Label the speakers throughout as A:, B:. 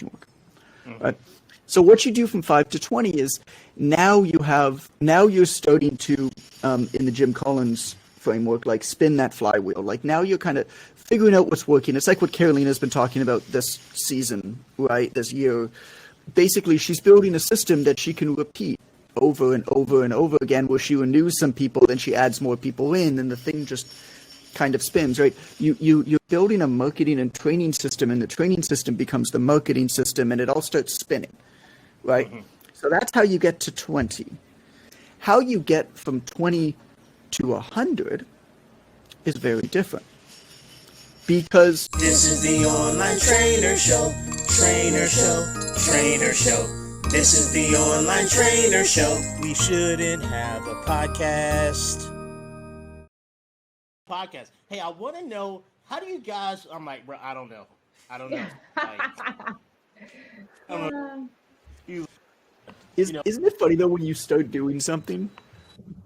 A: work. Right? So what you do from 5 to 20 is now you're starting to, in the Jim Collins framework, like spin that flywheel. Like now you're kind of figuring out what's working. It's like what Carolina's been talking about this season, right? This year. Basically, she's building a system that she can repeat over and over and over again, where she renews some people, then she adds more people in, and the thing just kind of spins, right? You're building a marketing and training system, and the training system becomes the marketing system, and it all starts spinning, right? So that's how you get to 20. How you get from 20 to 100 is very different. Because
B: this is the online trainer show, trainer show, trainer show. This is the online trainer show. We shouldn't have a podcast. Hey, I want to know, how do you guys, I'm like, bro, I don't know.
A: Isn't it funny though, when you start doing something,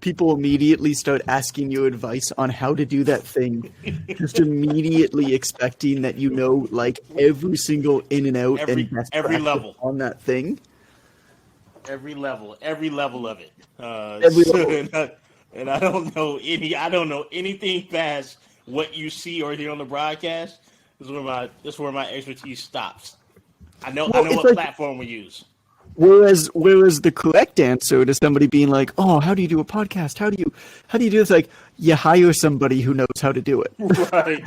A: people immediately start asking you advice on how to do that thing, just immediately expecting that you know, like, every single in and out and best
C: every level
A: on that thing.
C: Every level of it. And I don't know anything past what you see or hear on the broadcast. That's where my expertise stops. I know what platform we use.
A: Whereas the correct answer to somebody being like, "Oh, how do you do a podcast? How do you do this?" Like, you hire somebody who knows how to do it.
C: Right.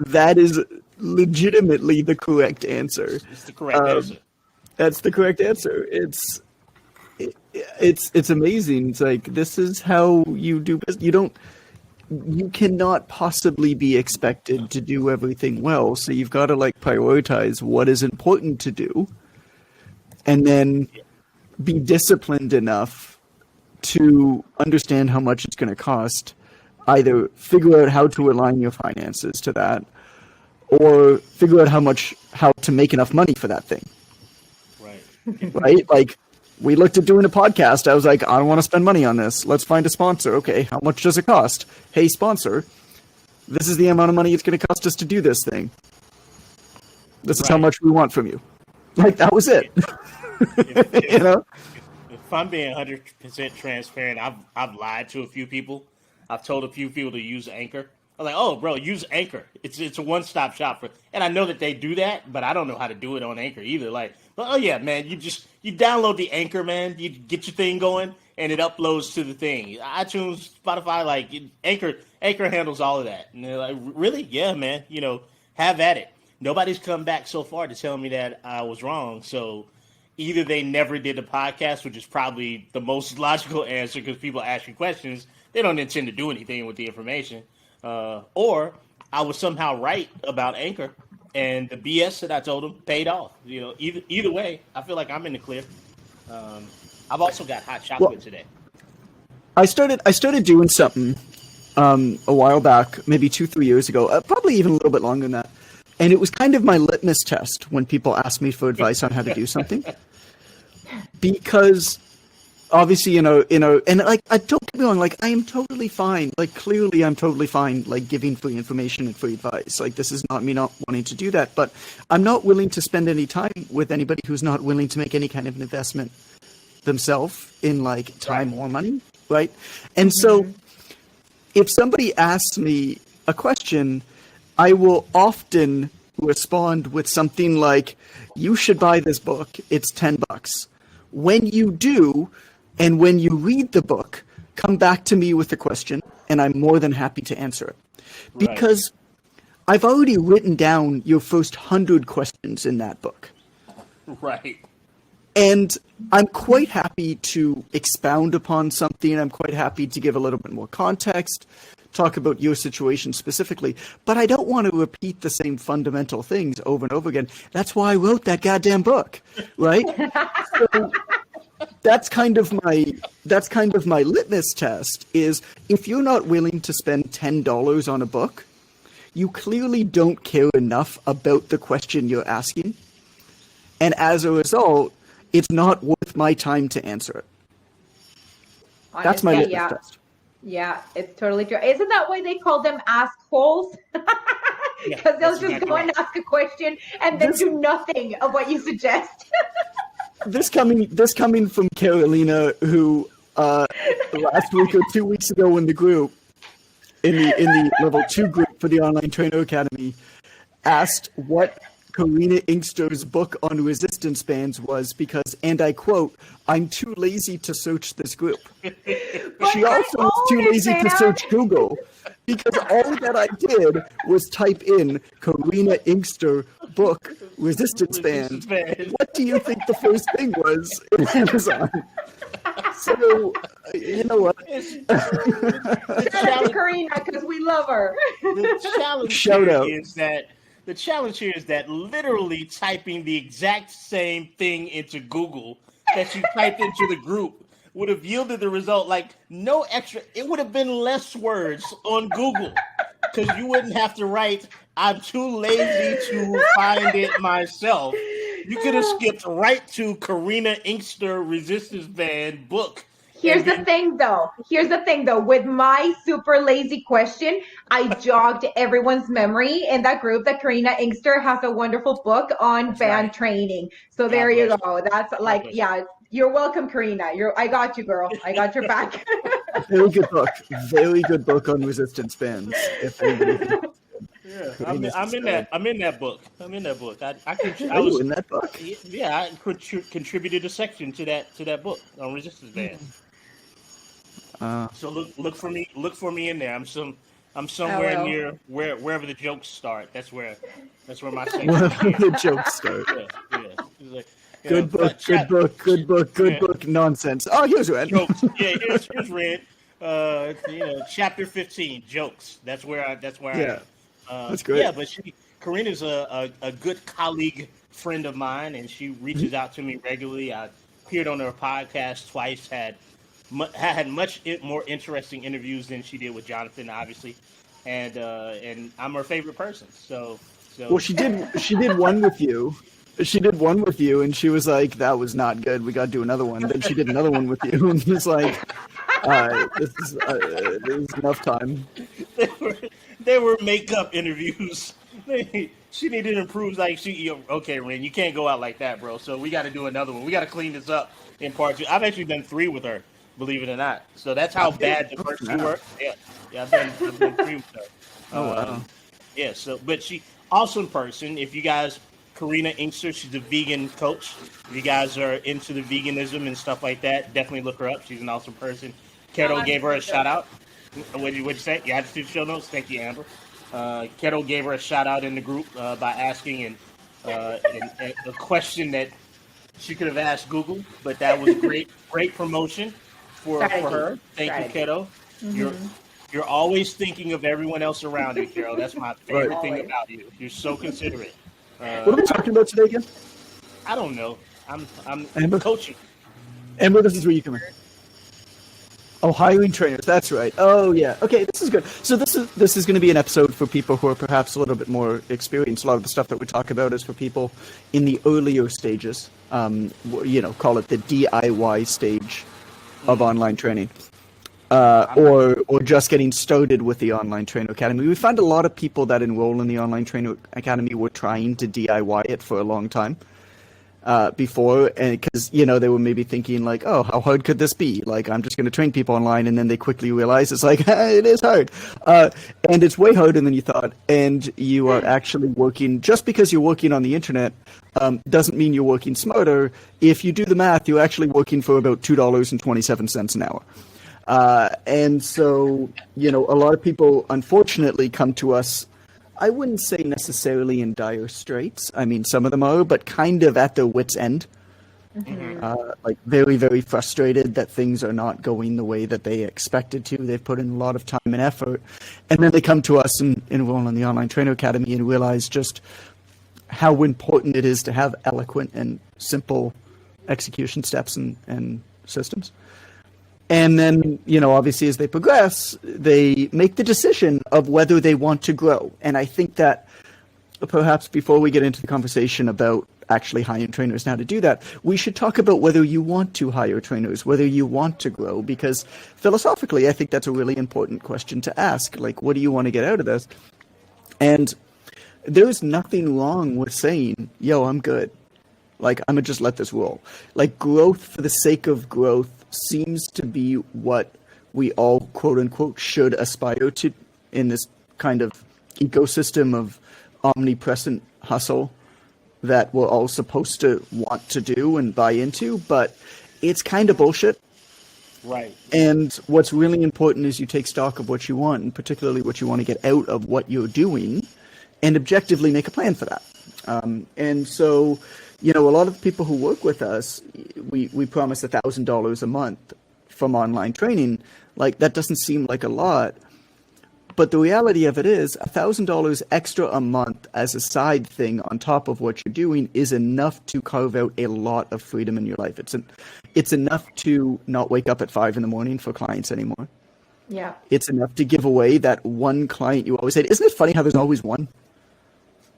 A: That is legitimately the correct answer.
C: It's the correct answer.
A: That's the correct answer. It's amazing. It's like, this is how you do business. You cannot possibly be expected to do everything well. So you've got to like prioritize what is important to do, and then be disciplined enough to understand how much it's going to cost. Either figure out how to align your finances to that, or figure out how to make enough money for that thing. Right? Like, we looked at doing a podcast. I was like, I don't want to spend money on this. Let's find a sponsor. Okay, how much does it cost? Hey, sponsor, this is the amount of money it's going to cost us to do this thing. This is how much we want from you. Like, that was it. You know?
C: If I'm being 100% transparent, I've lied to a few people. I've told a few people to use Anchor. I'm like, oh, bro, use Anchor. It's a one-stop shop and I know that they do that, but I don't know how to do it on Anchor either. Like, oh yeah, man, you download the Anchor, man. You get your thing going, and it uploads to the thing. iTunes, Spotify, like Anchor handles all of that. And they're like, really? Yeah, man. Have at it. Nobody's come back so far to tell me that I was wrong. So either they never did the podcast, which is probably the most logical answer because people ask you questions. They don't intend to do anything with the information. Or I was somehow right about Anchor, and the BS that I told them paid off. Either way, I feel like I'm in the clear. I've also got hot chocolate today.
A: I started doing something a while back, maybe 2-3 years ago, probably even a little bit longer than that. And it was kind of my litmus test when people ask me for advice on how to do something. Because obviously, and like, don't get me wrong, like, I am totally fine. Like, clearly I'm totally fine, like, giving free information and free advice. Like, this is not me not wanting to do that, but I'm not willing to spend any time with anybody who's not willing to make any kind of an investment themselves in, like, time or money, right? And so if somebody asks me a question, I will often respond with something like, you should buy this book. It's $10. When you do, and when you read the book, come back to me with a question, and I'm more than happy to answer it. Because I've already written down your first 100 questions in that book.
C: Right.
A: And I'm quite happy to expound upon something. I'm quite happy to give a little bit more context, talk about your situation specifically, but I don't want to repeat the same fundamental things over and over again. That's why I wrote that goddamn book, right? So that's kind of my litmus test is, if you're not willing to spend $10 on a book, you clearly don't care enough about the question you're asking. And as a result, it's not worth my time to answer it.
D: Honestly,
A: that's my litmus test.
D: Yeah, it's totally true. Isn't that why they call them ask holes?
C: Yeah,
E: they'll
C: that's
E: just
C: exactly
E: go
C: right.
E: and ask a question and then do nothing of what you suggest.
A: This coming from Carolina, who last week or 2 weeks ago in the group, in the level 2 group for the Online Trainer Academy, asked what Karina Inkster's book on resistance bands was because, and I quote, "I'm too lazy to search this group." She
E: I
A: also was too
E: own it,
A: lazy to
E: man.
A: search Google because all that I did was type in Karina Inkster book resistance band. And what do you think the first thing was in Amazon? So, you know what?
E: Shout out to Karina because we love her.
C: The challenge
A: Shout
C: here
A: out.
C: is that literally typing the exact same thing into Google that you typed into the group would have yielded the result like no extra. It would have been less words on Google because you wouldn't have to write, "I'm too lazy to find it myself." You could have skipped right to Karina Inkster resistance band book.
E: Here's the thing though. With my super lazy question, I jogged everyone's memory in that group that Karina Inkster has a wonderful book on band
C: right.
E: training. So
C: God
E: there you
C: bless
E: go. That's like,
C: bless
E: yeah, you're welcome, Karina. I got you, girl. I got your back.
A: Very good book. Very good book on resistance bands. If anybody
C: Yeah,
A: Karina's
C: I'm in
A: inspired.
C: that. I'm in that book. I
A: Are you in that book?
C: Yeah, I contributed a section to that book on resistance bands. So look for me. Look for me in there. I'm somewhere
E: will.
C: near wherever the jokes start. That's where my section
A: The jokes start.
C: Yeah. It's like, you
A: Good
C: know,
A: book, good book, good book, good book, nonsense. Oh, here's Red.
C: Jokes. Yeah, here's Red. Chapter 15, jokes. That's where I
A: Yeah.
C: am.
A: That's great.
C: Yeah, but Karina's a good colleague friend of mine, and she reaches out to me regularly. I appeared on her podcast twice. Had much more interesting interviews than she did with Jonathan, obviously, and I'm her favorite person. So
A: Well, she did one with you. She did one with you, and she was like, "That was not good. We got to do another one." Then she did another one with you, and it's like, this is enough time."
C: they were makeup interviews. She needed to improve. Like okay, Ren, you can't go out like that, bro. So we got to do another one. We got to clean this up in part 2. I've actually done 3 with her, believe it or not. So that's how bad the first 2 were. Yeah, I've done 3 with her.
A: Oh wow.
C: Yeah. So, but she awesome person. If you guys, Karina Inkster, she's a vegan coach. If you guys are into the veganism and stuff like that, definitely look her up. She's an awesome person. Keto gave her a shout out. What'd you say? You had to see the show notes. Thank you, Amber. Keto gave her a shout out in the group by asking a question that she could have asked Google, but that was great promotion for her. Thank you, Keto. You're always thinking of everyone else around you, Carol. That's my favorite thing about you. You're so considerate.
A: What are we talking about today again?
C: I don't know. I'm
A: Amber?
C: coaching.
A: Amber, this is where you come in. Oh, hiring trainers. That's right. Oh, yeah. Okay, this is good. So this is going to be an episode for people who are perhaps a little bit more experienced. A lot of the stuff that we talk about is for people in the earlier stages. Call it the DIY stage of online training, or just getting started with the Online Trainer Academy. We find a lot of people that enroll in the Online Trainer Academy were trying to DIY it for a long time. Before, and because they were maybe thinking like, oh, how hard could this be? Like, I'm just going to train people online, and then they quickly realize it's like it is hard, and it's way harder than you thought. And you are actually working. Just because you're working on the internet doesn't mean you're working smarter. If you do the math, you're actually working for about $2.27 an hour. And so, a lot of people unfortunately come to us. I wouldn't say necessarily in dire straits. I mean, some of them are, but kind of at their wits' end. Like very, very frustrated that things are not going the way that they expected to. They've put in a lot of time and effort. And then they come to us and enroll in the Online Trainer Academy and realize just how important it is to have eloquent and simple execution steps and systems. And then, obviously as they progress, they make the decision of whether they want to grow. And I think that perhaps before we get into the conversation about actually hiring trainers and how to do that, we should talk about whether you want to hire trainers, whether you want to grow, because philosophically, I think that's a really important question to ask. Like, what do you want to get out of this? And there's nothing wrong with saying, yo, I'm good. Like, I'm going to just let this roll. Like, growth for the sake of growth seems to be what we all, quote unquote, should aspire to in this kind of ecosystem of omnipresent hustle that we're all supposed to want to do and buy into. But it's kind of bullshit.
C: Right.
A: And what's really important is you take stock of what you want, and particularly what you want to get out of what you're doing, and objectively make a plan for that. And so, a lot of people who work with us, we promise $1,000 a month from online training. Like, that doesn't seem like a lot, but the reality of it is $1,000 extra a month as a side thing on top of what you're doing is enough to carve out a lot of freedom in your life. It's enough to not wake up at 5 a.m. for clients anymore.
E: Yeah.
A: It's enough to give away that one client you always said. Isn't it funny how there's always one?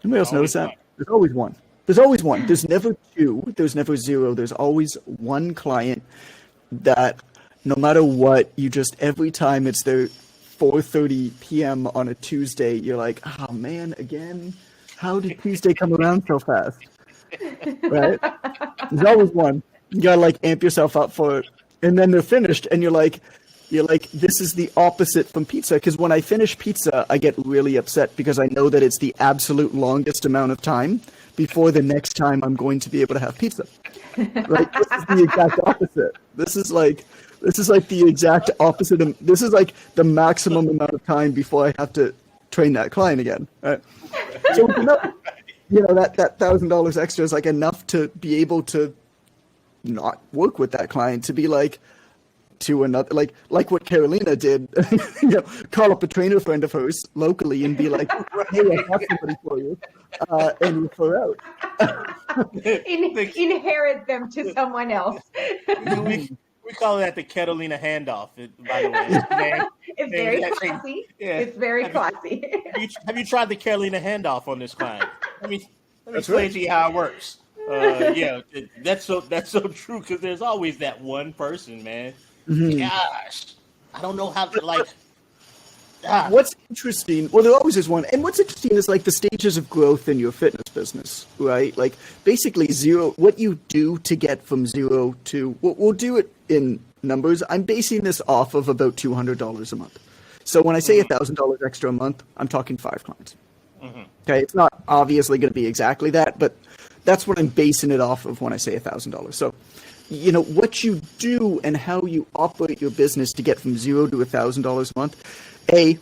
A: Anybody else notice that? There's always one. There's always one. There's never two. There's never zero. There's always one client that no matter what, you just, every time it's their 4:30 p.m. on a Tuesday, you're like, oh man, again? How did Tuesday come around so fast? Right? There's always one. You gotta like amp yourself up for it. And then they're finished and you're like, this is the opposite from pizza. Because when I finish pizza, I get really upset because I know that it's the absolute longest amount of time before the next time I'm going to be able to have pizza. Right? This is the exact opposite. This is like the exact opposite. This is like the maximum amount of time before I have to train that client again. Right? So that $1,000 extra is like enough to be able to not work with that client, to be like, to another, like what Carolina did, call up a trainer friend of hers locally and be like, hey, I got somebody for you, and refer out.
E: Inherit them to someone else.
C: We call that the Catalina handoff, by the way.
E: It's very classy. Yeah. It's very classy.
C: Have you tried the Catalina handoff on this client? Let me explain to you how it works. That's so true, because there's always that one person, man. Mm-hmm. Gosh, I don't know how to
A: What's interesting? Well, there always is one, and what's interesting is like the stages of growth in your fitness business, right? Like basically zero. What you do to get from zero to we'll do it in numbers. I'm basing this off of about $200 a month. So when I say $1,000 extra a month, I'm talking 5 clients. Mm-hmm. Okay, it's not obviously going to be exactly that, but that's what I'm basing it off of when I say $1,000. So, what you do and how you operate your business to get from $0 to $1,000 a month, it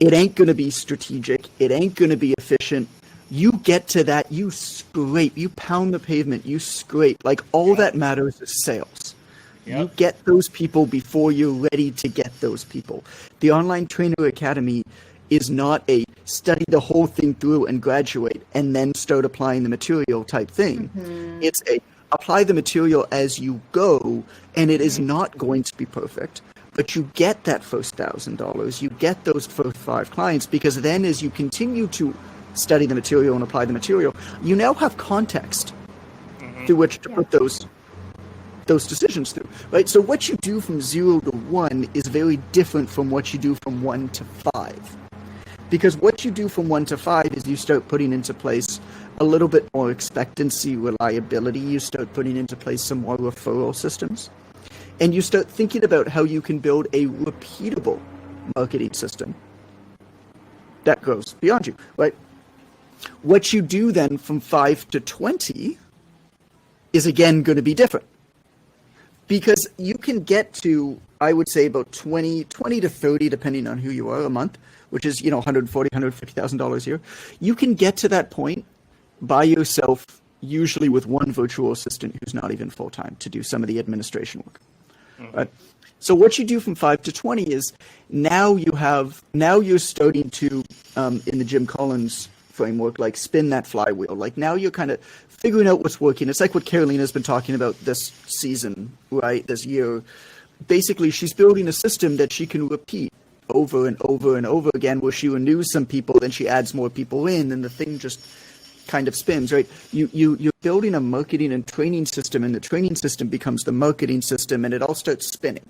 A: ain't going to be strategic. It ain't going to be efficient. You get to that, you scrape, you pound the pavement, you scrape. Like, all that matters is sales. Yep. You get those people before you're ready to get those people. The Online Trainer Academy is not a study the whole thing through and graduate and then start applying the material type thing. Mm-hmm. It's a apply the material as you go, and it is not going to be perfect, but you get that first $1,000. You get those first 5 clients, because then as you continue to study the material and apply the material, you now have context through which to put those decisions through, right? So what you do from 0 to 1 is very different from what you do from 1 to 5. Because what you do from 1 to 5 is you start putting into place a little bit more expectancy, reliability. You start putting into place some more referral systems. And you start thinking about how you can build a repeatable marketing system that goes beyond you, right? What you do then from 5 to 20 is again going to be different. Because you can get to, I would say, about 20 to 30, depending on who you are, a month, which is, $140,000, $150,000 a year. You can get to that point by yourself, usually with one virtual assistant who's not even full-time to do some of the administration work. Mm-hmm. Right? So what you do from 5 to 20 is now you're starting to, in the Jim Collins framework, like spin that flywheel. Like now you're kind of figuring out what's working. It's like what Carolina's been talking about this season, right? This year. Basically, she's building a system that she can repeat over and over and over again, where she renews some people, then she adds more people in, and the thing just kind of spins, right? You're building a marketing and training system, and the training system becomes the marketing system, and it all starts spinning,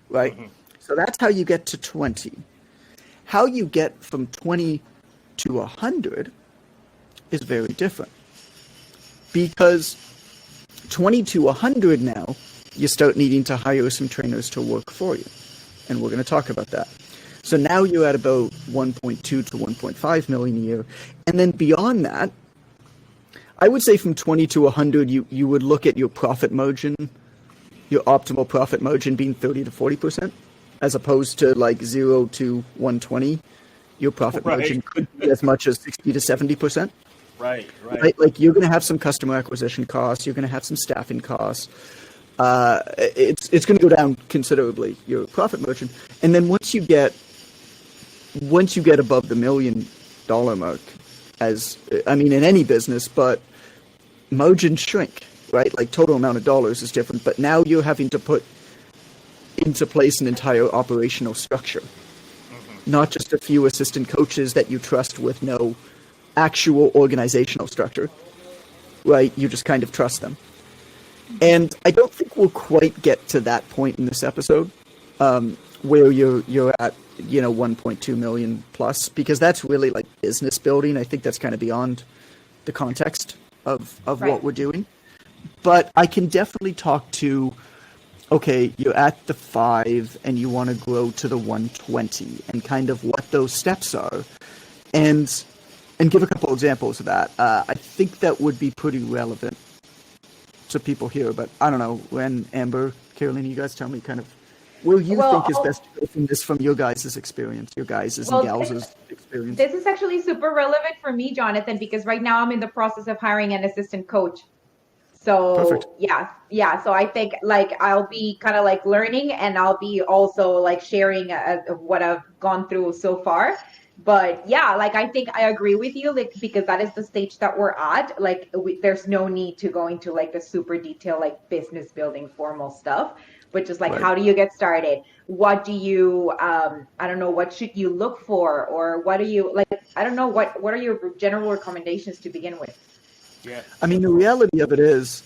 A: right? Mm-hmm. So that's how you get to 20. How you get from 20 to 100 is very different. Because 20 to 100 now, you start needing to hire some trainers to work for you. And we're going to talk about that. So now you're at about 1.2 to 1.5 million a year. And then beyond that, I would say from 20 to 100, you would look at your profit margin, your optimal profit margin being 30 to 40%, as opposed to like 0 to 120. Your profit margin could be as much as 60 to 70%.
C: Right.
A: Like you're going to have some customer acquisition costs. You're going to have some staffing costs. It's going to go down considerably, your profit margin. And then once you get above the $1 million mark, in any business, but margins shrink, right? Like total amount of dollars is different, but now you're having to put into place an entire operational structure, not just a few assistant coaches that you trust with no actual organizational structure, right? You just kind of trust them. And I don't think we'll quite get to that point in this episode, where you're at 1.2 million plus, because that's really like business building. I think that's kind of beyond the context of
E: Right.
A: what we're doing. But I can definitely talk to, okay, you're at the 5 and you want to grow to the 120 and kind of what those steps are, and give a couple examples of that. I think that would be pretty relevant to people here, but I don't know, when Amber, Carolina, you guys tell me kind of where you think is best to go from this, from your guys' experience, your guys' and gals' experience.
E: This is actually super relevant for me, Jonathan, because right now I'm in the process of hiring an assistant coach. So
A: Perfect.
E: yeah. So I think like I'll be kind of like learning, and I'll be also like sharing what I've gone through so far. But yeah, like I think I agree with you, like because that is the stage that we're at. Like there's no need to go into like the super detailed like business building formal stuff, but just like
A: Right.
E: how do you get started? What do you I don't know, what should you look for, or what do you like? I don't know, what are your general recommendations to begin with?
C: Yeah.
A: I mean, the reality of it is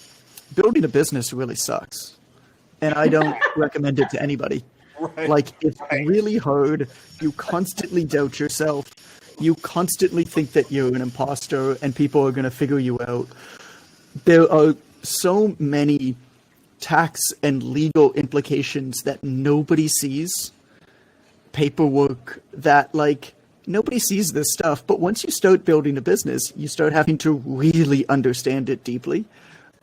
A: building a business really sucks, and I don't recommend it to anybody.
C: Right.
A: Like, it's
C: Right.
A: really hard. You constantly doubt yourself. You constantly think that you're an imposter and people are going to figure you out. There are so many tax and legal implications that nobody sees. Paperwork that, like, nobody sees this stuff. But once you start building a business, you start having to really understand it deeply.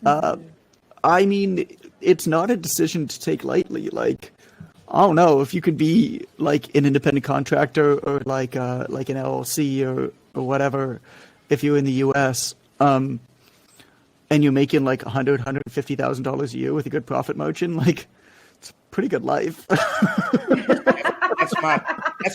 A: I mean, it's not a decision to take lightly. Like, I don't know if you could be like an independent contractor or like an LLC or whatever, if you're in the U.S. And you're making like $150,000 a year with a good profit margin, like it's a pretty good life.
C: That's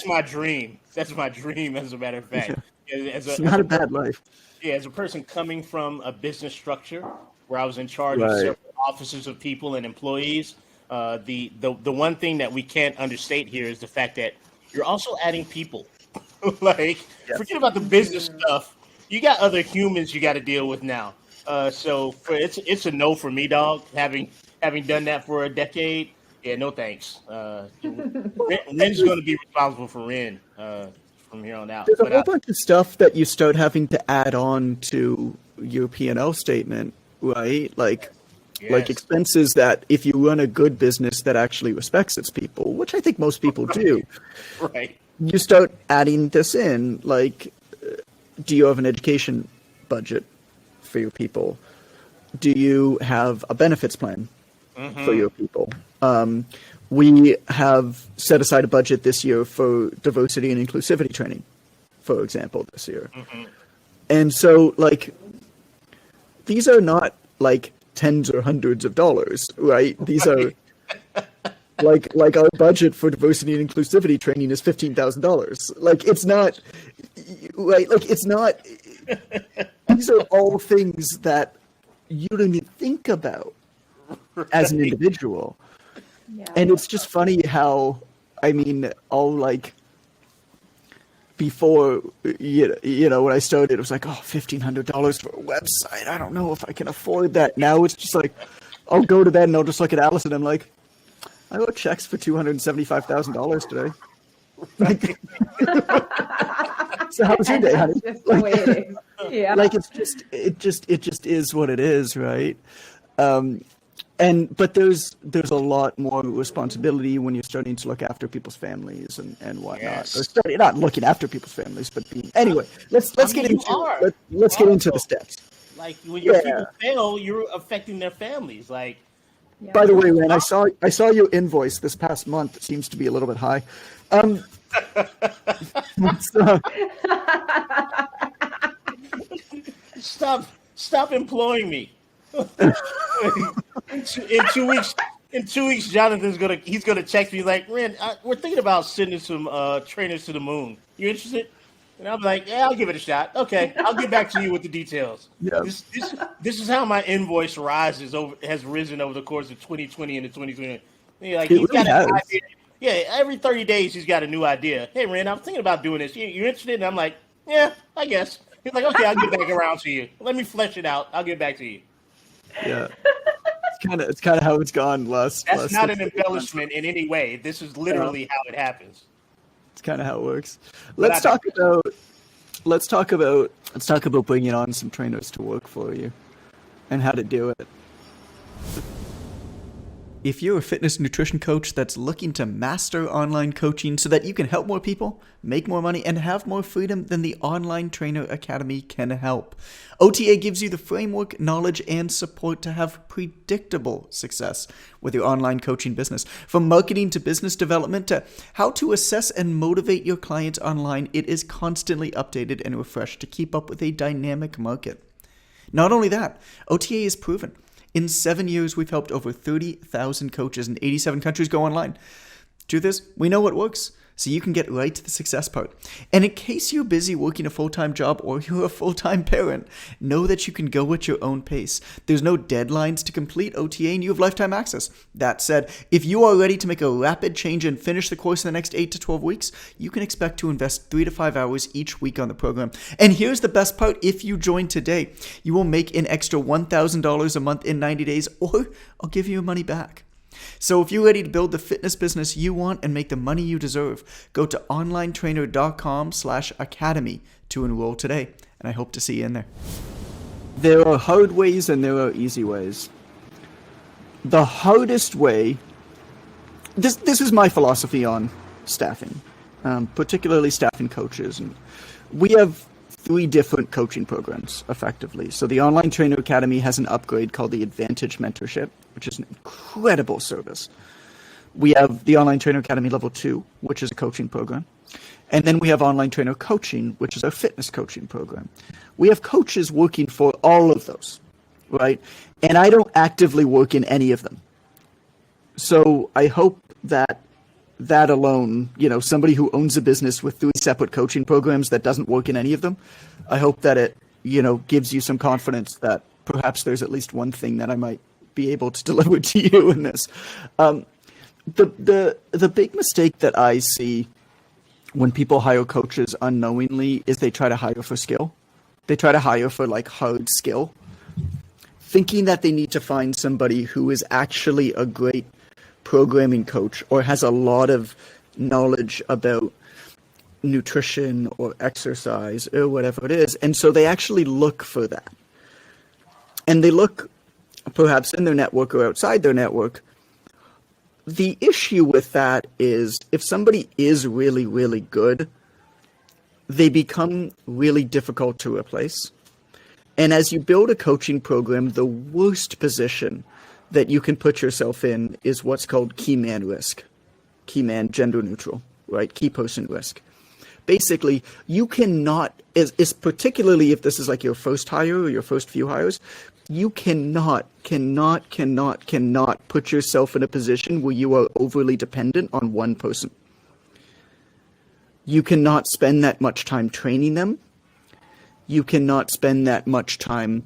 C: my dream. That's my dream, as a matter of fact.
A: It's not a bad life.
C: Yeah, as a person coming from a business structure where I was in charge of
A: Right.
C: several offices of people and employees, the one thing that we can't understate here is the fact that you're also adding people. Like, forget about the business stuff. You got other humans you got to deal with now. So it's a no for me, dog. Having done that for a decade, yeah, no thanks. Ren's going to be responsible for Ren from here on out.
A: There's a
C: But
A: whole bunch of stuff that you start having to add on to your P&L statement, right? Like expenses that if you run a good business that actually respects its people, which I think most people do,
C: right.
A: you start adding this in. Like, do you have an education budget for your people? Do you have a benefits plan for your people? We have set aside a budget this year for diversity and inclusivity training, for example, this year. And so, like, these are not like tens or hundreds of dollars, right? These are like our budget for diversity and inclusivity training is $15,000. Like, it's not right. Like, it's not. These are all things that you don't even think about as an individual.
E: Yeah.
A: And it's just funny how, I mean, all like before, you know, when I started, it was like, oh, $1,500 for a website. I don't know if I can afford that. Now it's just like, I'll go to bed and I'll just look at Alice and I'm like, I wrote checks for $275,000 today. Like, So how was your
E: And
A: day,
E: that's
A: honey?
E: just the way it is. Yeah.
A: Like it just is what it is, right? But there's a lot more responsibility when you're starting to look after people's families and whatnot.
C: Yes.
A: Or starting, not looking after people's families, but anyway. Let's get into the steps.
C: Like when your
A: Yeah.
C: people fail, you're affecting their families. Like,
E: Yeah.
A: By the way, Ren, I saw your invoice this past month. It seems to be a little bit high.
C: stop employing me. in 2 weeks, Jonathan's gonna text me like, Ren, we're thinking about sending some trainers to the moon. You interested? And I'm like, yeah, I'll give it a shot. Okay, I'll get back to you with the details.
A: Yeah.
C: This is how my invoice has risen over the course of 2020 into 2020. Like,
A: It
C: he's got
A: really
C: an
A: has.
C: idea. Yeah, every 30 days he's got a new idea. Hey, Ren, I'm thinking about doing this. You interested? And I'm like, yeah, I guess. He's like, okay, I'll get back around to you. Let me flesh it out. I'll get back to you.
A: Yeah. It's kind of how it's gone last.
C: That's not an
A: 6 months.
C: embellishment in any way. This is literally how it happens.
A: It's kind of how it works.
C: But
A: Let's talk about bringing on some trainers to work for you and how to do it. If you're a fitness nutrition coach that's looking to master online coaching so that you can help more people, make more money, and have more freedom, then the Online Trainer Academy can help. OTA gives you the framework, knowledge, and support to have predictable success with your online coaching business. From marketing to business development to how to assess and motivate your clients online, it is constantly updated and refreshed to keep up with a dynamic market. Not only that, OTA is proven. In 7 years, we've helped over 30,000 coaches in 87 countries go online. Truth is, we know what works, so you can get right to the success part. And in case you're busy working a full-time job or you're a full-time parent, know that you can go at your own pace. There's no deadlines to complete OTA and you have lifetime access. That said, if you are ready to make a rapid change and finish the course in the next 8 to 12 weeks, you can expect to invest 3 to 5 hours each week on the program. And here's the best part. If you join today, you will make an extra $1,000 a month in 90 days, or I'll give you your money back. So if you're ready to build the fitness business you want and make the money you deserve, go to onlinetrainer.com/academy to enroll today. And I hope to see you in there. There are hard ways and there are easy ways. The hardest way, this is my philosophy on staffing, particularly staffing coaches. And we have 3 different coaching programs, effectively. So the Online Trainer Academy has an upgrade called the Advantage Mentorship, which is an incredible service. We have the Online Trainer Academy Level 2, which is a coaching program. And then we have Online Trainer Coaching, which is our fitness coaching program. We have coaches working for all of those, right? And I don't actively work in any of them. So I hope that alone, somebody who owns a business with 3 separate coaching programs that doesn't work in any of them, I hope that it, gives you some confidence that perhaps there's at least one thing that I might be able to deliver to you in this. The big mistake that I see when people hire coaches unknowingly is they try to hire for skill. They try to hire for hard skill, thinking that they need to find somebody who is actually a great programming coach or has a lot of knowledge about nutrition or exercise or whatever it is. And so they actually look for that. And they look perhaps in their network or outside their network. The issue with that is if somebody is really, really good, they become really difficult to replace. And as you build a coaching program, the worst position that you can put yourself in is what's called key man risk. Key man, gender neutral, right? Key person risk. Basically, you cannot, is particularly if this is like your first hire or your first few hires, you cannot put yourself in a position where you are overly dependent on one person. You cannot spend that much time training them. You cannot spend that much time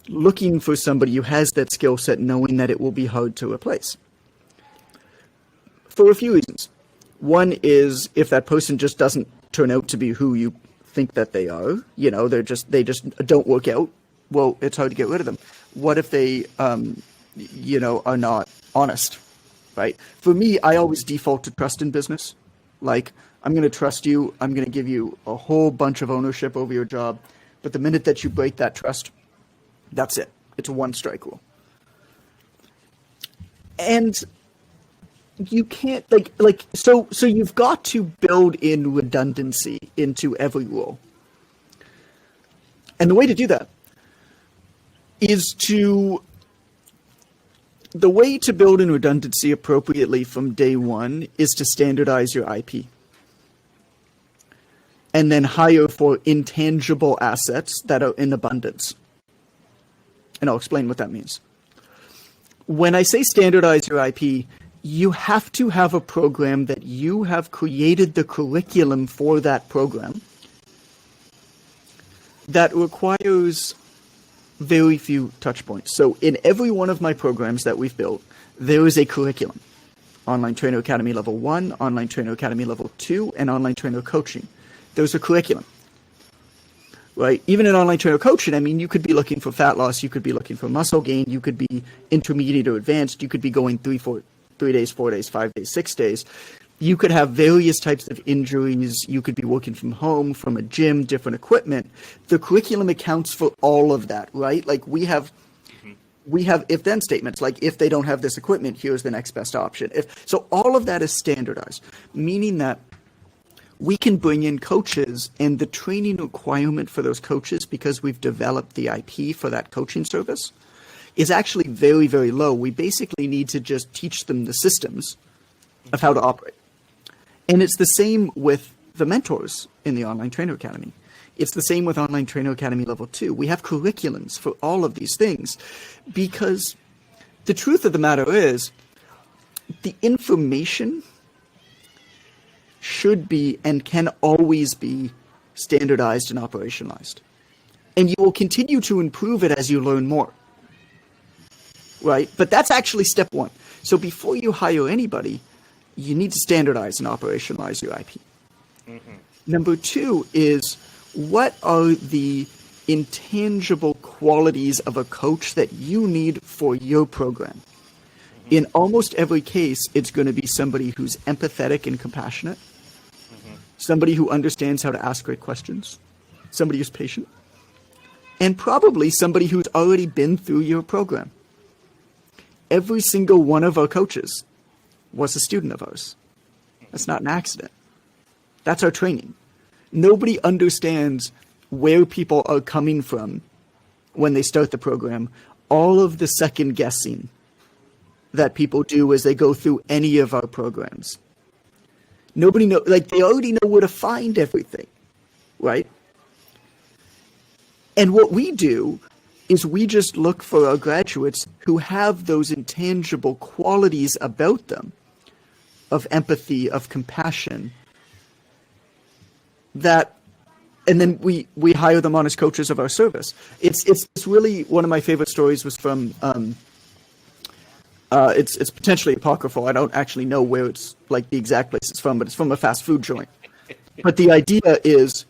A: looking for somebody who has that skill set, knowing that it will be hard to replace. For a few reasons. One is if that person just doesn't turn out to be who you think that they are, they just don't work out, well, it's hard to get rid of them. What if they, are not honest, right? For me, I always default to trust in business. Like, I'm going to trust you. I'm going to give you a whole bunch of ownership over your job. But the minute that you break that trust, that's it. It's a one strike rule. And you can't so you've got to build in redundancy into every rule. And the way to do that is the way to build in redundancy appropriately from day one is to standardize your IP. And then hire for intangible assets that are in abundance. And I'll explain what that means. When I say standardize your IP, you have to have a program that you have created the curriculum for that program that requires very few touch points. So in every one of my programs that we've built, there is a curriculum. Online Trainer Academy Level 1, Online Trainer Academy Level 2, and Online Trainer Coaching. There's a curriculum. Right? Even in online trainer coaching, I mean, you could be looking for fat loss, you could be looking for muscle gain, you could be intermediate or advanced, you could be going 3 days, 4 days, 5 days, 6 days. You could have various types of injuries. You could be working from home, from a gym, different equipment. The curriculum accounts for all of that, right? Like we have if-then statements, like if they don't have this equipment, here's the next best option. So all of that is standardized, meaning that we can bring in coaches, and the training requirement for those coaches, because we've developed the IP for that coaching service, is actually very, very low. We basically need to just teach them the systems of how to operate. And it's the same with the mentors in the Online Trainer Academy. It's the same with Online Trainer Academy Level 2. We have curriculums for all of these things because the truth of the matter is the information should be and can always be standardized and operationalized. And you will continue to improve it as you learn more. Right? But that's actually step one. So before you hire anybody, you need to standardize and operationalize your IP. Mm-hmm. Number two is, what are the intangible qualities of a coach that you need for your program? In almost every case, it's going to be somebody who's empathetic and compassionate, somebody who understands how to ask great questions, somebody who's patient, and probably somebody who's already been through your program. Every single one of our coaches was a student of ours. That's not an accident. That's our training. Nobody understands where people are coming from when they start the program. All of the second guessing that people do as they go through any of our programs. Nobody knows, like they already know where to find everything, right? And what we do is we just look for our graduates who have those intangible qualities about them, of empathy, of compassion, that, and then we hire them on as coaches of our service. It's really, one of my favorite stories was from, it's potentially apocryphal. I don't actually know where it's, like the exact place it's from, but it's from a fast food joint. But the idea is,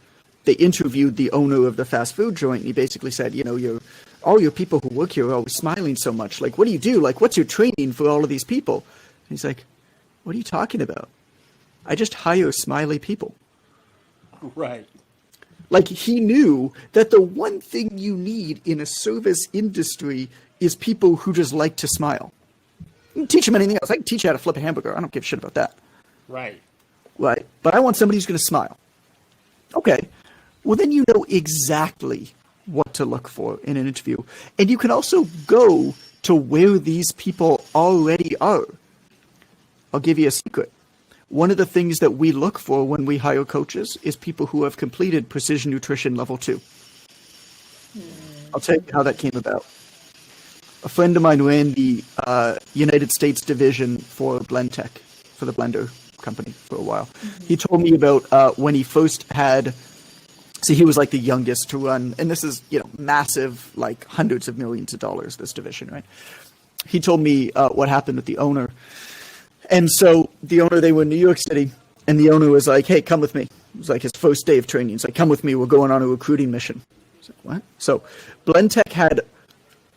A: they interviewed the owner of the fast food joint, and he basically said, you know, all your people who work here are always smiling so much. Like, what do you do? Like, what's your training for all of these people? And he's like, what are you talking about? I just hire smiley people.
C: Right.
A: Like, he knew that the one thing you need in a service industry is people who just like to smile. You can teach them anything else. I can teach you how to flip a hamburger. I don't give a shit about that.
C: Right.
A: Right. But I want somebody who's going to smile. Okay. Well, then you know exactly what to look for in an interview. And you can also go to where these people already are. I'll give you a secret. One of the things that we look for when we hire coaches is people who have completed Precision Nutrition Level 2. I'll tell you how that came about. A friend of mine ran the United States division for BlendTech, for the blender company for a while. Mm-hmm. He told me about when he first had, so he was like the youngest to run, and this is, massive, like hundreds of millions of dollars, this division, right? He told me what happened with the owner. And so the owner, they were in New York City, and the owner was like, hey, come with me. It was like his first day of training. He's like, come with me, we're going on a recruiting mission. I was like, what? So BlendTech had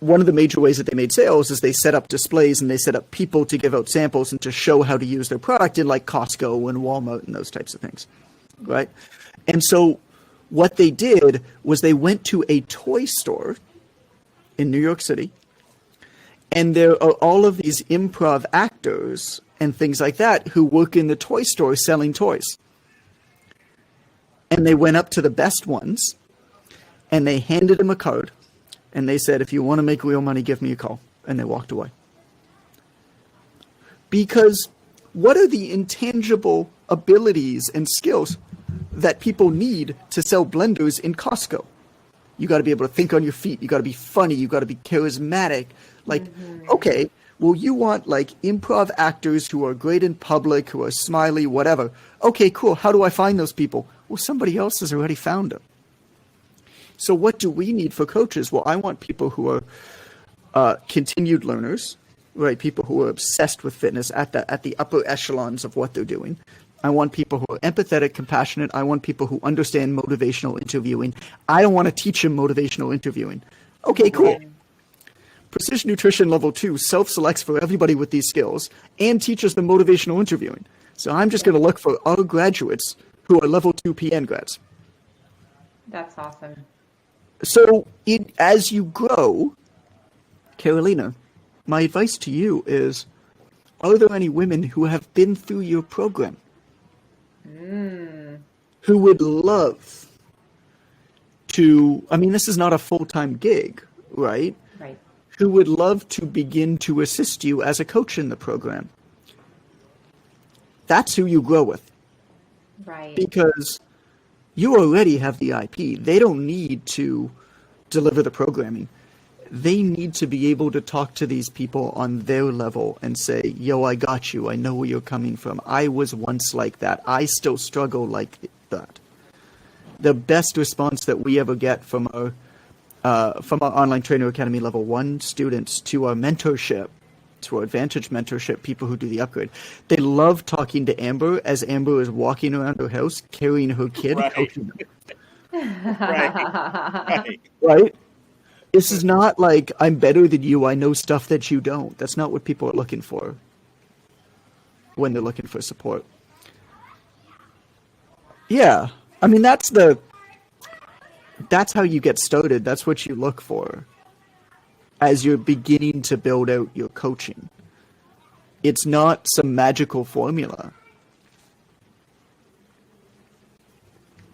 A: one of the major ways that they made sales is they set up displays and they set up people to give out samples and to show how to use their product in like Costco and Walmart and those types of things, right? And so what they did was they went to a toy store in New York City, and there are all of these improv actors and things like that who work in the toy store selling toys. And they went up to the best ones and they handed them a card and they said, if you want to make real money, give me a call. And they walked away. Because what are the intangible abilities and skills that people need to sell blenders in Costco? You got to be able to think on your feet. You got to be funny. You got to be charismatic. Like, okay, well, you want like improv actors who are great in public, who are smiley, whatever. Okay, cool. How do I find those people? Well, somebody else has already found them. So what do we need for coaches? Well, I want people who are continued learners, right? People who are obsessed with fitness at the upper echelons of what they're doing. I want people who are empathetic, compassionate. I want people who understand motivational interviewing. I don't want to teach them motivational interviewing. Okay, cool. Precision Nutrition Level 2 self-selects for everybody with these skills and teaches them motivational interviewing. So I'm just going to look for our graduates who are Level 2 PN grads.
E: That's awesome.
A: So as you grow, Carolina, my advice to you is, are there any women who have been through your program who would love to, I mean, this is not a full-time gig, right?
E: Right.
A: Who would love to begin to assist you as a coach in the program? That's who you grow with.
E: Right.
A: Because you already have the IP. They don't need to deliver the programming. They need to be able to talk to these people on their level and say, yo, I got you. I know where you're coming from. I was once like that. I still struggle like that. The best response that we ever get from our Online Trainer Academy Level 1 students to our mentorship, to our Advantage mentorship, people who do the upgrade, they love talking to Amber as Amber is walking around her house carrying her kid.
C: Right. Right.
A: Right? This is not like, I'm better than you, I know stuff that you don't. That's not what people are looking for when they're looking for support. Yeah. I mean, that's how you get started. That's what you look for as you're beginning to build out your coaching. It's not some magical formula.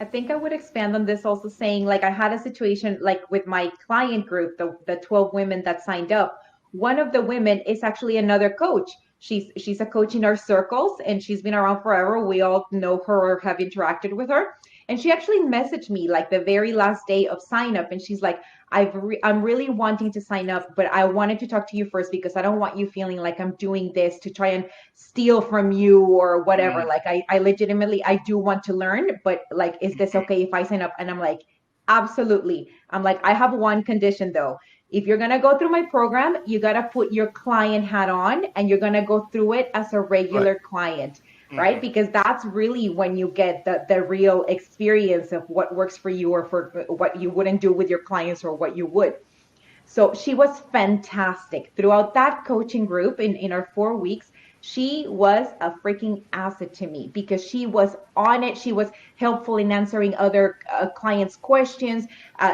E: I think I would expand on this also saying, like, I had a situation like with my client group, the 12 women that signed up. One of the women is actually another coach. She's a coach in our circles and she's been around forever. We all know her or have interacted with her. And she actually messaged me like the very last day of sign up. And she's like, I'm really wanting to sign up, but I wanted to talk to you first because I don't want you feeling like I'm doing this to try and steal from you or whatever. Like I legitimately, I do want to learn, but like, is this okay if I sign up? And I'm like, absolutely. I'm like, I have one condition though. If you're going to go through my program, you got to put your client hat on and you're going to go through it as a regular client. Right? Because that's really when you get the real experience of what works for you or for what you wouldn't do with your clients or what you would. So she was fantastic. Throughout that coaching group in our 4 weeks, she was a freaking asset to me because she was on it. She was helpful in answering other clients' questions.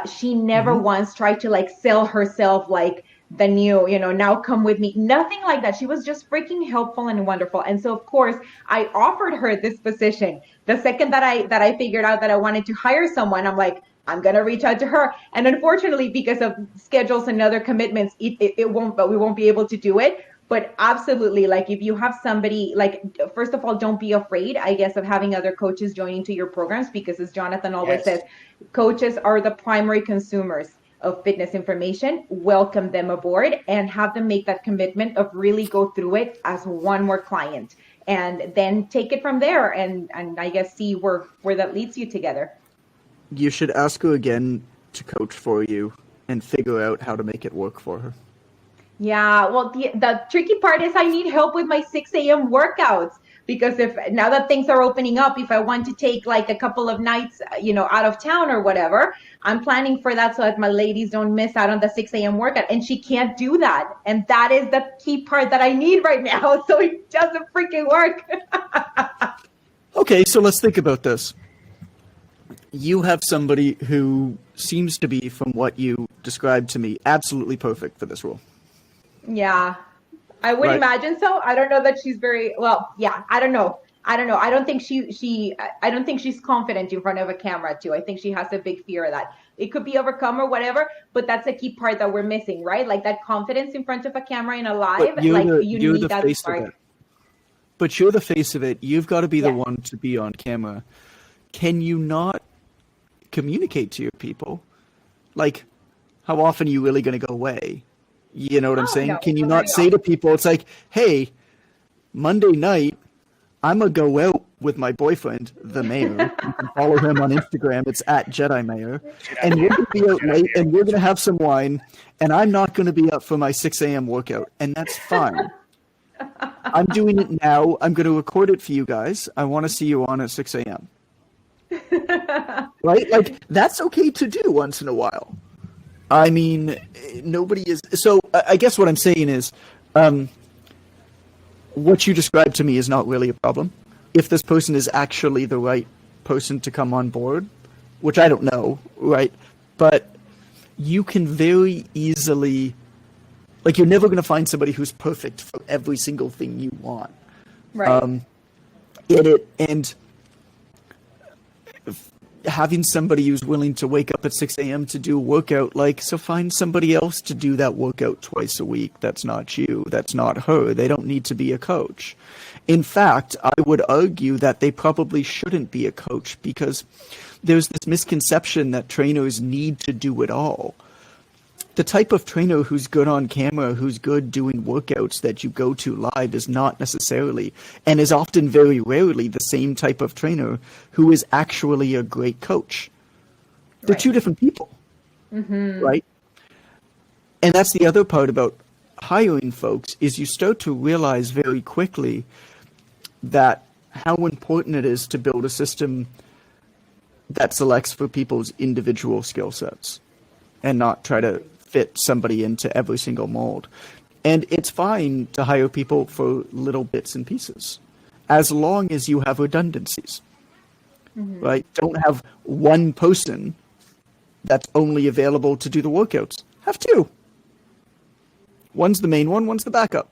E: She never once tried to like sell herself like the new, now come with me. Nothing like that. She was just freaking helpful and wonderful. And so of course I offered her this position. The second that I figured out that I wanted to hire someone, I'm like, I'm going to reach out to her. And unfortunately, because of schedules and other commitments, we won't be able to do it. But absolutely, like if you have somebody, like, first of all, don't be afraid, I guess, of having other coaches joining to your programs, because as Jonathan always says, coaches are the primary consumers of fitness information. Welcome them aboard and have them make that commitment of really go through it as one more client and then take it from there and I guess see where that leads you together.
A: You should ask her again to coach for you and figure out how to make it work for her.
E: Yeah, well, the tricky part is I need help with my 6 a.m. workouts. because if now that things are opening up, if I want to take like a couple of nights, out of town or whatever, I'm planning for that so that my ladies don't miss out on the 6 a.m. workout. And she can't do that. And that is the key part that I need right now. So it doesn't freaking work.
A: Okay, so let's think about this. You have somebody who seems to be, from what you described to me, absolutely perfect for this role.
E: Yeah, I would
A: Right.
E: imagine so. I don't know that she's very well. Yeah, I don't know. I don't know. I don't think I don't think she's confident in front of a camera too. I think she has a big fear of that. It could be overcome or whatever, but that's a key part that we're missing, right? Like that confidence in front of a camera in a live,
A: But you're
E: like
A: the,
E: you
A: you're
E: need
A: the
E: that
A: face
E: spark.
A: of it. But you're the face of it. You've got to be the
E: Yeah.
A: one to be on camera. Can you not communicate to your people? Like, how often are you really going to go away? You know what I'm
E: Oh,
A: saying?
E: no,
A: Can you
E: not
A: not
E: very
A: say to people, it's like, hey, Monday night, I'm going to go out with my boyfriend, the mayor. You can follow him on Instagram. It's at Jedi Mayor. And we're going to be out late and we're going to have some wine. And I'm not going to be up for my 6 a.m. workout. And that's fine. I'm doing it now. I'm going to record it for you guys. I want to see you on at 6 a.m. Right? Like, that's okay to do once in a while. I mean, nobody is. So I guess what I'm saying is, what you described to me is not really a problem. If this person is actually the right person to come on board, which I don't know, right? But you can very easily, like, you're never going to find somebody who's perfect for every single thing you want.
E: Right.
A: And having somebody who's willing to wake up at 6 a.m. to do a workout, like, so find somebody else to do that workout twice a week. That's not you. That's not her. They don't need to be a coach. In fact, I would argue that they probably shouldn't be a coach, because there's this misconception that trainers need to do it all. The type of trainer who's good on camera, who's good doing workouts that you go to live, is not necessarily, and is often very rarely, the same type of trainer who is actually a great coach. They're
E: Right.
A: two different people, right? And that's the other part about hiring folks, is you start to realize very quickly that how important it is to build a system that selects for people's individual skill sets and not try to fit somebody into every single mold. And it's fine to hire people for little bits and pieces, as long as you have redundancies, right? Don't have one person that's only available to do the workouts. Have two. One's the main one, one's the backup,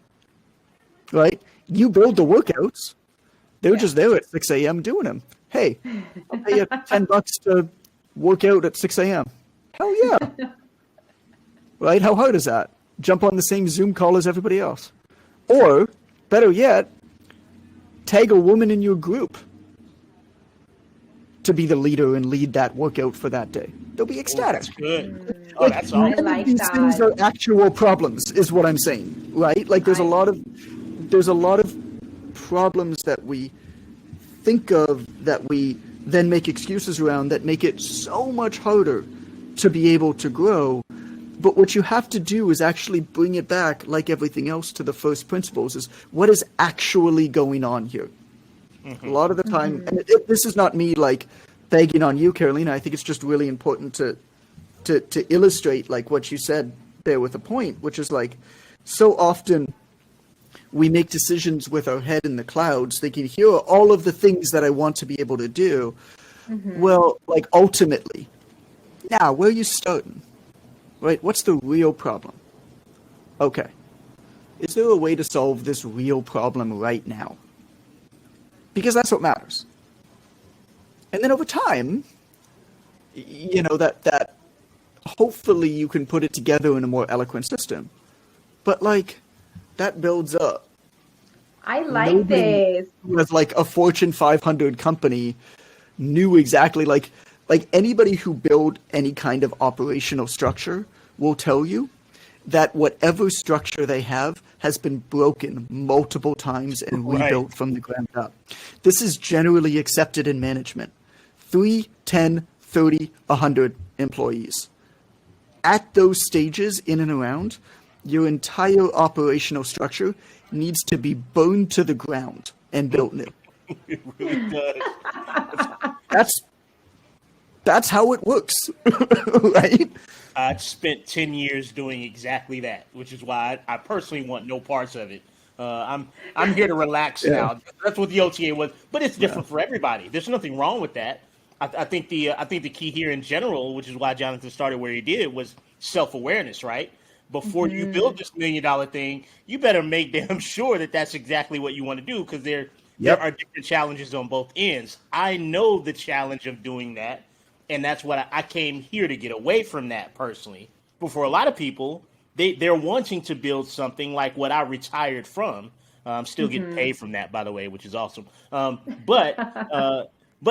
A: right? You build the workouts. They're just there at 6 a.m. doing them. Hey, I'll pay you $10 to work out at 6 a.m. Hell yeah. Right? How hard is that? Jump on the same Zoom call as everybody else. Or, better yet, tag a woman in your group to be the leader and lead that workout for that day. They'll be ecstatic.
C: That's good. Oh, that's
E: I
C: awesome.
E: like
A: These things
E: that.
A: are actual problems, is what I'm saying, right? Like, there's a lot of problems that we think of, that we then make excuses around, that make it so much harder to be able to grow. But what you have to do is actually bring it back, like everything else, to the first principles, is what is actually going on here. A lot of the time, and this is not me like begging on you, Carolina. I think it's just really important to illustrate, like, what you said there with a point, which is, like, so often we make decisions with our head in the clouds, thinking, here are all of the things that I want to be able to do. Well, like, ultimately, now, where are you starting? Right? What's the real problem? Okay. Is there a way to solve this real problem right now? Because that's what matters. And then over time, that hopefully you can put it together in a more eloquent system. But, like, that builds up.
E: I like
A: Nobody
E: this.
A: who has, like, a Fortune 500 company knew exactly, like anybody who built any kind of operational structure will tell you that whatever structure they have has been broken multiple times and rebuilt from the ground up. This is generally accepted in management. 3, 10, 30, 100 employees. At those stages, in and around, your entire operational structure needs to be burned to the ground and built new.
C: It really does.
A: That's how it works, right?
C: I spent 10 years doing exactly that, which is why I personally want no parts of it. I'm here to relax now. That's what the OTA was, but it's different for everybody. There's nothing wrong with that. I think the key here in general, which is why Jonathan started where he did, was self-awareness, right? Before you build this $1 million thing, you better make damn sure that that's exactly what you want to do, because there are different challenges on both ends. I know the challenge of doing that, and that's what I came here to get away from that personally. But for a lot of people, they're wanting to build something like what I retired from. I'm still getting paid from that, by the way, which is awesome. But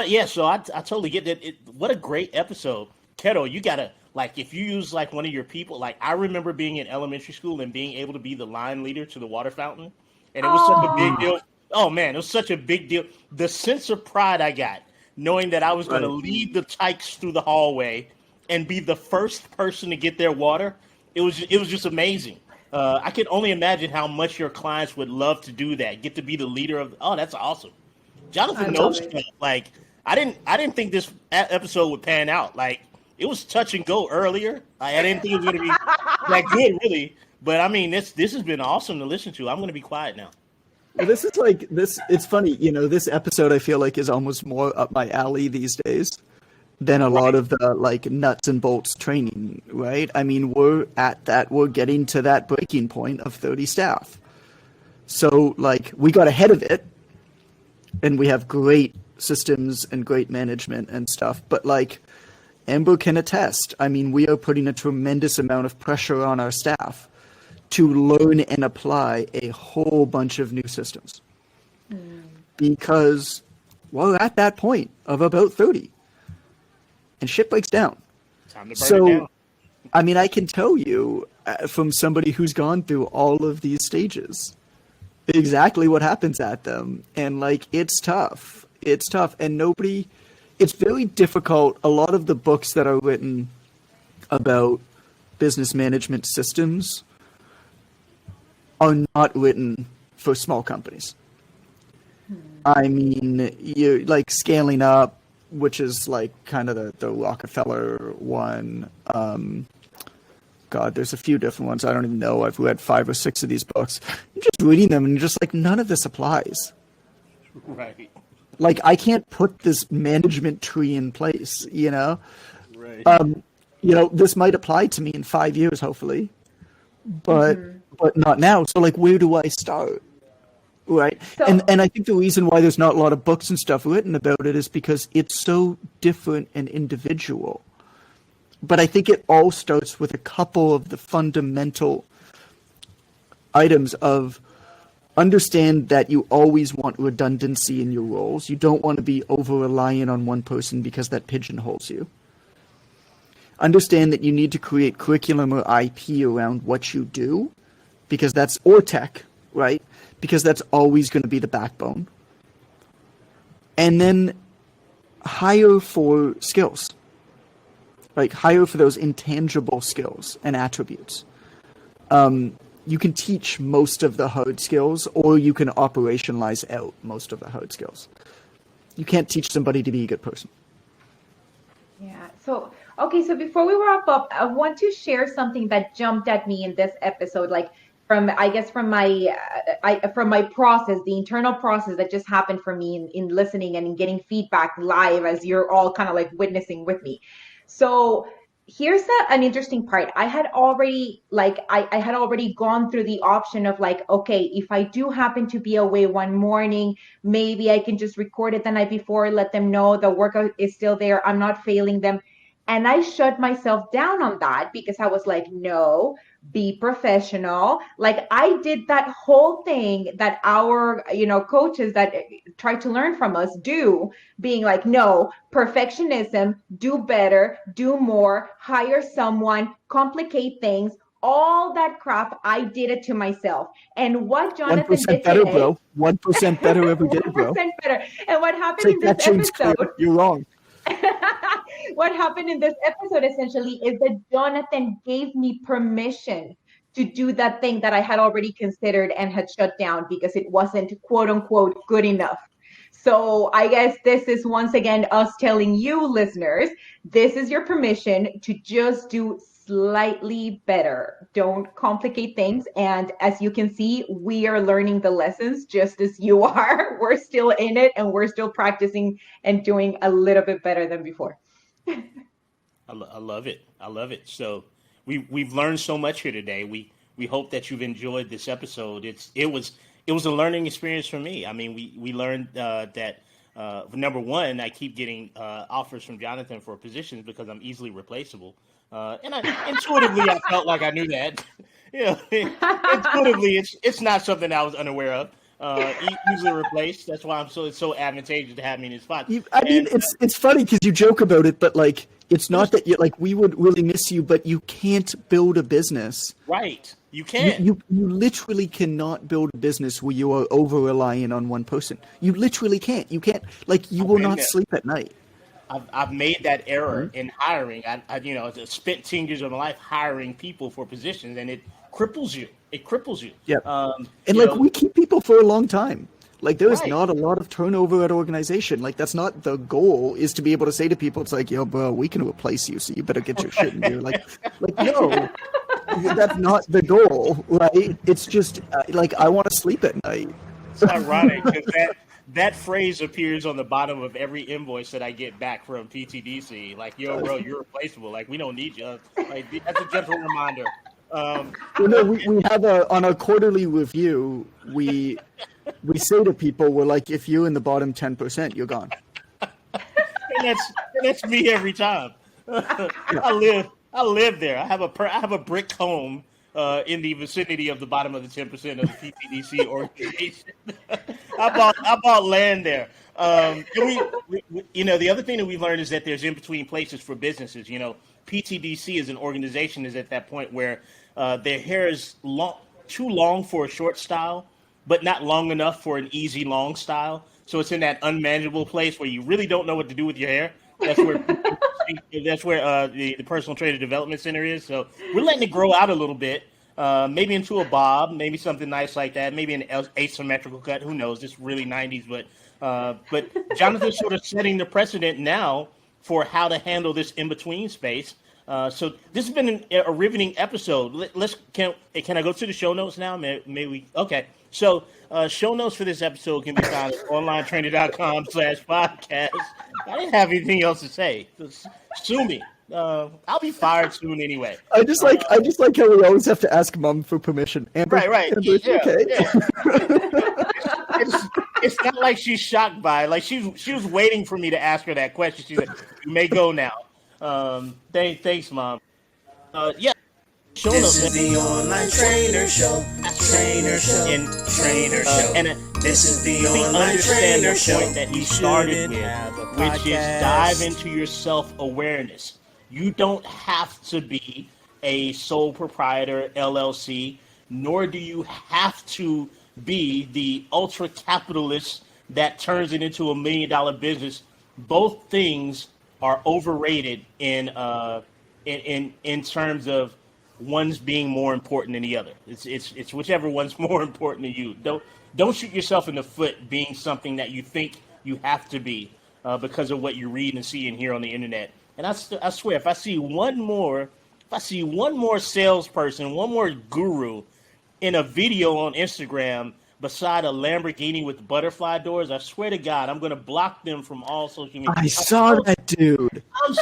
C: yeah, so I totally get that. What a great episode. Keto, you got to, like, if you use, like, one of your people, like, I remember being in elementary school and being able to be the line leader to the water fountain. And it was such a big deal. Oh, man, it was such a big deal. The sense of pride I got, knowing that I was going to lead the tykes through the hallway and be the first person to get their water, it was just amazing. I can only imagine how much your clients would love to do that, get to be the leader of. Oh, that's awesome. Jonathan knows stuff. Like, I didn't think this episode would pan out. Like, it was touch and go earlier. I didn't think it was going to be that good, really. But I mean, this has been awesome to listen to. I'm going to be quiet now.
A: Well, this is like this. It's funny, this episode I feel like is almost more up my alley these days than a lot of the like nuts and bolts training, right? I mean, we're getting to that breaking point of 30 staff. So like we got ahead of it and we have great systems and great management and stuff. But like Amber can attest, I mean, we are putting a tremendous amount of pressure on our staff to learn and apply a whole bunch of new systems because we're at that point of about 30 and shit breaks down.
C: Time to burn it down.
A: I mean, I can tell you from somebody who's gone through all of these stages exactly what happens at them. And like, it's tough. And it's very difficult. A lot of the books that are written about business management systems are not written for small companies. I mean, you're like scaling up, which is like kind of the Rockefeller one. God, there's a few different ones. I don't even know. I've read 5 or 6 of these books. You're just reading them and you're just like, none of this applies.
C: Right.
A: Like, I can't put this management tree in place,
C: Right.
A: This might apply to me in 5 years, hopefully, but not now. So like, where do I start? Right.
E: So,
A: and I think the reason why there's not a lot of books and stuff written about it is because it's so different and individual. But I think it all starts with a couple of the fundamental items of understand that you always want redundancy in your roles. You don't want to be over-reliant on one person because that pigeonholes you. Understand that you need to create curriculum or IP around what you do, because that's, or tech, right? Because that's always going to be the backbone. And then hire for skills. Like, hire for those intangible skills and attributes. You can teach most of the hard skills, or you can operationalize out most of the hard skills. You can't teach somebody to be a good person.
E: yeah. So, okay. So before we wrap up, I want to share something that jumped at me in this episode, like from my process, the internal process that just happened for me in listening and in getting feedback live as you're all kind of like witnessing with me. So here's an interesting part. I had already gone through the option of like, okay, if I do happen to be away one morning, maybe I can just record it the night before, let them know the workout is still there, I'm not failing them. And I shut myself down on that because I was like, no, be professional. Like, I did that whole thing that our, coaches that try to learn from us do, being like, no, perfectionism, do better, do more, hire someone, complicate things, all that crap. I did it to myself. And what Jonathan
A: 1%
E: did
A: better,
E: today,
A: bro. 1% better every day, bro.
E: 1% better. And what happened
A: Take
E: in
A: that
E: this
A: change
E: episode?
A: clear. You're wrong.
E: What happened in this episode essentially is that Jonathan gave me permission to do that thing that I had already considered and had shut down because it wasn't quote unquote good enough. So I guess this is once again us telling you listeners, this is your permission to just do slightly better. Don't complicate things. And as you can see, we are learning the lessons just as you are. We're still in it and we're still practicing and doing a little bit better than before.
C: I love it. I love it. So we've learned so much here today. We hope that you've enjoyed this episode. It was a learning experience for me. I mean, we learned that number one, I keep getting offers from Jonathan for positions because I'm easily replaceable. And intuitively, I felt like I knew that. Intuitively, it's not something I was unaware of. Easily replaced. That's why it's so advantageous to have me in his spot.
A: It's funny because you joke about it, but like it's not that you like we would really miss you, but you can't build a business.
C: Right. You can't.
A: You literally cannot build a business where you are over reliant on one person. You literally can't. You can't. Like you will not sleep at night.
C: I've made that error in hiring. I spent 10 years of my life hiring people for positions, and it cripples you.
A: Yeah. We keep people for a long time. Like there is not a lot of turnover at organization. Like that's not the goal. Is to be able to say to people, it's like, yo, bro, we can replace you, so you better get your shit in gear. Like no, that's not the goal, right? It's just I want to sleep at night.
C: It's ironic because that phrase appears on the bottom of every invoice that I get back from PTDC. Like, yo, bro, you're replaceable. Like, we don't need you. Like, that's a gentle reminder.
A: We have on a quarterly review, we say to people, we're like, if you're in the bottom 10%, you're gone.
C: And that's me every time. I live there. I have a brick home in the vicinity of the bottom of the 10% of the PTDC organization. I bought land there. The other thing that we've learned is that there's in between places for businesses. PTDC as an organization is at that point where their hair is too long for a short style, but not long enough for an easy long style. So it's in that unmanageable place where you really don't know what to do with your hair. That's where the personal trainer development center is. So we're letting it grow out a little bit, maybe into a bob, maybe something nice like that, maybe an asymmetrical cut. Who knows? It's really 90s, but Jonathan's sort of setting the precedent now for how to handle this in between space. So this has been a riveting episode. Can I go to the show notes now? May we? Okay. So show notes for this episode can be found at onlinetrainer.com/podcast. I didn't have anything else to say. Just sue me. I'll be fired soon anyway.
A: I just like how we always have to ask Mom for permission. Amber,
C: right.
A: Amber, okay.
C: Yeah. It's not like she's shocked by it. Like she was waiting for me to ask her that question. She's like, "You may go now." Thanks, Mom.
B: This is the Online Trainer Show. Trainer Show. This is the Online Trainer Show.
C: That he started with, which is dive into your self-awareness. You don't have to be a sole proprietor LLC, nor do you have to be the ultra capitalist that turns it into $1 million business. Both things are overrated in terms of one's being more important than the other. It's whichever one's more important to you. Don't shoot yourself in the foot being something that you think you have to be because of what you read and see and hear on the internet. And I swear, if I see one more salesperson, one more guru in a video on Instagram beside a Lamborghini with butterfly doors, I swear to God, I'm going to block them from all social media.
A: I saw that dude.
C: I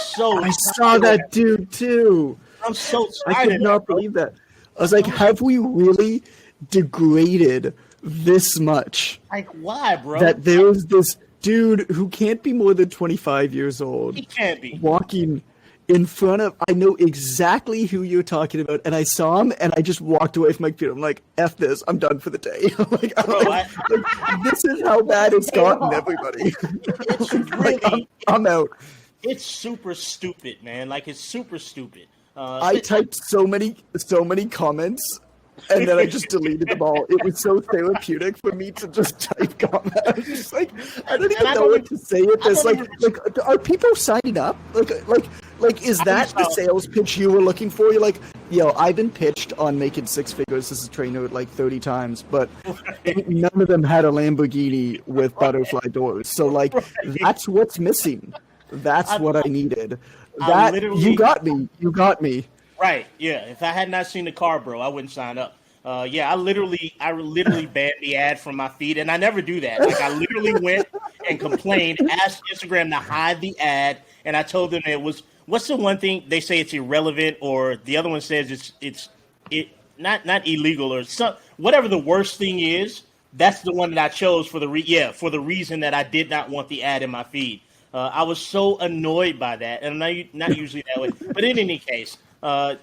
A: saw that dude too.
C: I'm so tired.
A: I could not believe that. I was like, have we really degraded this much?
C: Like, why, bro?
A: That there's this dude who can't be more than 25 years old.
C: He can't be.
A: Walking in front of, I know exactly who you're talking about, and I saw him, and I just walked away from my computer. I'm like, F this, I'm done for the day. This is how bad it's gotten, everybody.
C: It's really,
A: I'm out.
C: It's super stupid, man. Like, it's super stupid.
A: I typed so many comments, and then I just deleted them all. It was so therapeutic for me to just type comments. I was just like, I don't even know what to say with this. Like, are people signing up? Like, is that the sales pitch you were looking for? You're like, I've been pitched on making six figures as a trainer like 30 times, but none of them had a Lamborghini with butterfly doors. So like, that's what's missing. That's what I needed. You got me. You got me.
C: Right. Yeah. If I had not seen the car, bro, I wouldn't sign up. I literally banned the ad from my feed, and I never do that. Like, I literally went and complained, asked Instagram to hide the ad, and I told them it was. What's the one thing they say it's irrelevant, or the other one says it's not illegal or some whatever the worst thing is. That's the one that I chose for the reason that I did not want the ad in my feed. I was so annoyed by that, and I'm not usually that way. But in any case,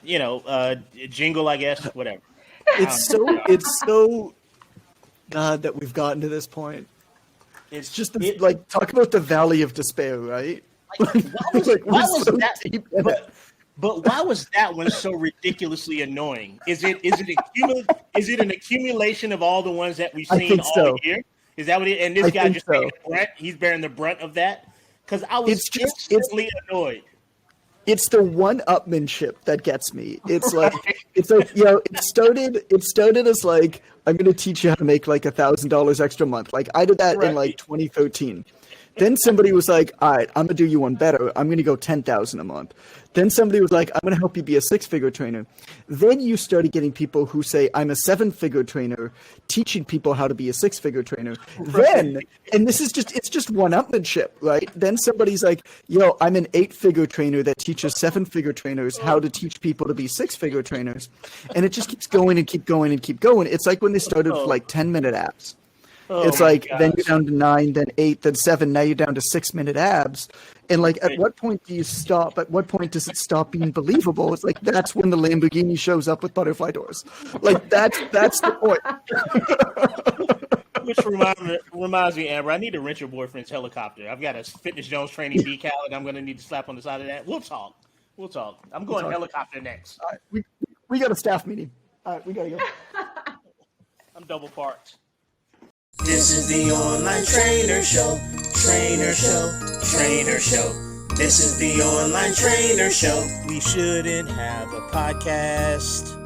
C: jingle, I guess, whatever.
A: It's so God that we've gotten to this point. It's just talk about the valley of despair, right?
C: Why was that one so ridiculously annoying? Is it an accumulation of all the ones that we've seen all year? Is that what it? And this guy just bearing the brunt. He's bearing the brunt of that because I was instantly annoyed.
A: It's the one-upmanship that gets me. It's like it started as like, I'm going to teach you how to make like $1,000 extra a month. Like I did that in like 2013. Then somebody was like, all right, I'm going to do you one better. I'm going to go $10,000 a month. Then somebody was like, I'm going to help you be a six-figure trainer. Then you started getting people who say, I'm a seven-figure trainer, teaching people how to be a six-figure trainer. Then, and it's just one-upmanship, right? Then somebody's like, I'm an eight-figure trainer that teaches seven-figure trainers how to teach people to be six-figure trainers. And it just keeps going and keep going and keep going. It's like when they started with like 10-minute apps. It's like, then you're down to 9, then 8, then 7. Now you're down to 6-minute abs. And like, at what point do you stop? At what point does it stop being believable? It's like, that's when the Lamborghini shows up with butterfly doors. Like, that's the point.
C: Which reminds me, Amber, I need to rent your boyfriend's helicopter. I've got a Fitness Jones training decal, and I'm going to need to slap on the side of that. We'll talk. I'm going helicopter next.
A: All right, we got a staff meeting. All right, we got to go.
C: I'm double parked.
B: This is the Online Trainer Show. Trainer Show. Trainer Show. This is the Online Trainer Show. We shouldn't have a podcast.